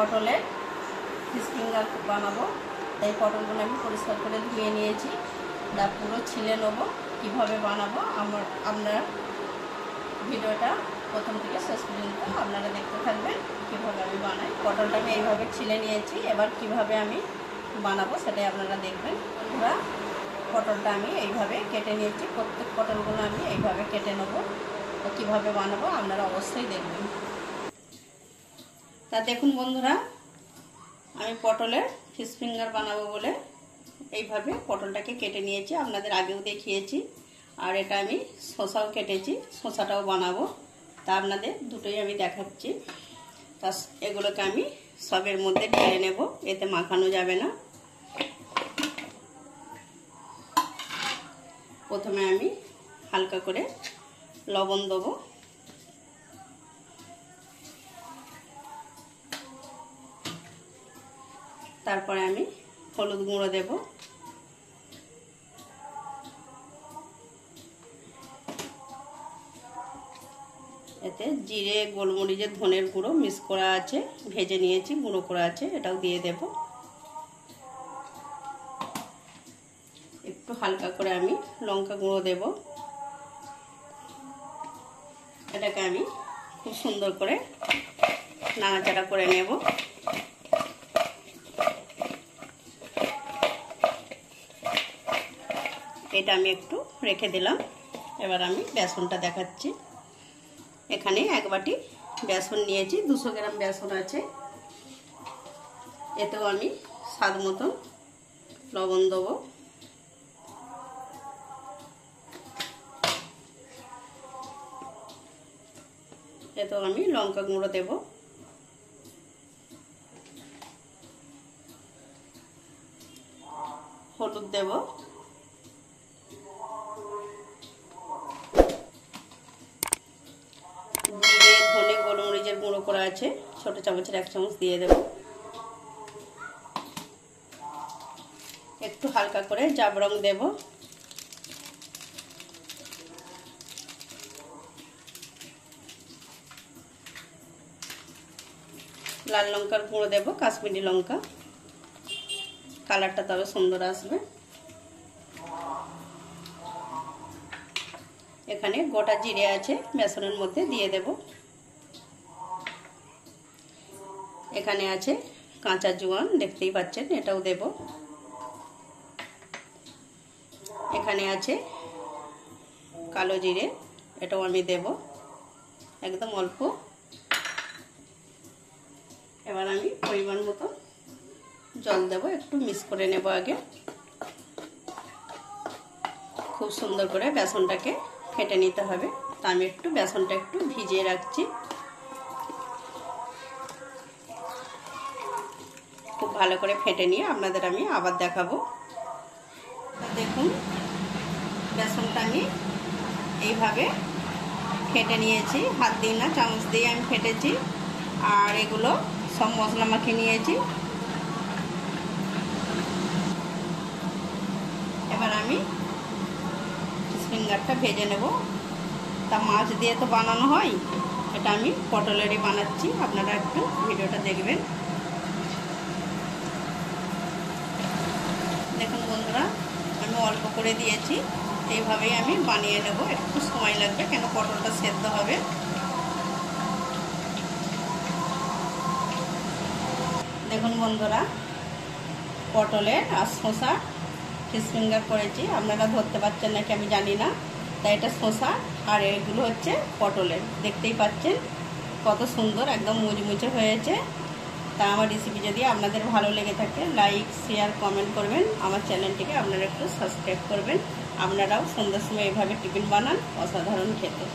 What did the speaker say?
পটলের fish finger বানাবো। তাই পটলগুলো আমি পরিষ্কার করে ধুয়ে নিয়েছি, তা পুরো ছিলে নেবো। কীভাবে বানাবো আপনারা ভিডিওটা প্রথম থেকে শেষ পর্যন্ত আপনারা দেখতে থাকবেন কীভাবে আমি বানাই। পটলটা আমি এইভাবে ছিলে নিয়েছি, এবার কিভাবে আমি বানাবো সেটাই আপনারা দেখবেন। বন্ধুরা, পটলটা আমি এইভাবে কেটে নিয়েছি, প্রত্যেক পটলগুলো আমি এইভাবে কেটে নেবো। তো কীভাবে বানাবো আপনারা অবশ্যই দেখবেন। তা দেখুন বন্ধুরা, আমি পটলের ফিশ ফিঙ্গার বানাবো বলে এইভাবে পটলটাকে কেটে নিয়েছি, আপনাদের আগেও দেখিয়েছি। আর এটা আমি শসাও কেটেছি, শসাটাও বানাবো, তা আপনাদের দুটোই আমি দেখাচ্ছি। তা এগুলোকে আমি সবের মধ্যে ঢেলে নেব, এতে মাখানো যাবে না। প্রথমে আমি হালকা করে লবণ দেবো, তারপরে আমি হলুদ গুঁড়ো দেব, এতে জিরে গোলমরিচের ধনের গুঁড়ো মিক্স করা আছে, ভেজে নিয়েছি, গুঁড়ো করা আছে, এটাও দিয়ে দেব। একটু হালকা করে আমি লঙ্কা গুঁড়ো দেব। এটাকে আমি খুব সুন্দর করে নাড়াচাড়া করে নেব। এটা আমি একটু রেখে দিলাম। এবার আমি বেসনটা দেখাচ্ছি। এখানে 1 বাটি বেসন নিয়েছি, 200 গ্রাম বেসন আছে। এতেও আমি স্বাদ মতন লবণ দেবো, এতেও আমি লঙ্কা গুঁড়ো দেব, হলুদ দেব, জিরে ধনে গোলমরিচের গুঁড়ো করা আছে, ছোট চামচের 1 চামচ দিয়ে দেব। একটু হালকা করে জাবরং দেব, লাল লঙ্কার গুঁড়ো দেব, কাশ্মীরি লঙ্কা, কালারটা তবে সুন্দর আসবে। এখানে গোটা জিরে আছে, বেসনের মধ্যে দিয়ে দেব। এখানে আছে কাঁচা জোয়ান, দেখতেই পাচ্ছেন, এটাও দেব। এখানে আছে কালো জিরে, এটাও আমি দেব, একদম অল্প। এবার আমি পরিমাণ মতো জল দেব, একটু মিক্স করে নেব আগে। খুব সুন্দর করে বেসনটাকে ফেটে নিতে হবে, তা আমি একটু বেসনটা একটু ভিজিয়ে রাখছি। খুব ভালো করে ফেটে নিয়ে আপনাদের আমি আবার দেখাবো। দেখুন, বেসনটা আমি এইভাবে ফেটে নিয়েছি, হাত দিয়ে না চামচ দিয়ে আমি ফেটেছি। আর এগুলো সব মশলা মাখিয়ে নিয়েছি। এবার আমি ফিশ ফিঙ্গারটা ভেজে নেব। তা মাছ দিয়ে তো বানানো হয়, এটা আমি পটলেরই বানাচ্ছি, আপনারা একটু ভিডিওটা দেখবেন। দেখুন বন্ধুরা, আমি অল্প করে দিয়েছি, এইভাবেই আমি বানিয়ে নেব। একটু সময় লাগবে, কেন পটলটা সেদ্ধ হবে। দেখুন বন্ধুরা, পটলের আর শসা ফিশ ফিঙ্গার করেছি, আপনারা ধরতে পারছেন নাকি আমি জানি না। তাই এটা শসা আর এগুলো হচ্ছে পটলের, দেখতেই পাচ্ছেন কত সুন্দর, একদম মুচমুচে হয়েছে। তা আমার রেসিপি যদি আপনাদের ভালো লেগে থাকে, লাইক শেয়ার কমেন্ট করবেন। আমার চ্যানেলটিকে আপনারা একটু সাবস্ক্রাইব করবেন। আপনারাও সন্ধ্যার সময় এইভাবে টিফিন বানান, অসাধারণ খেতে।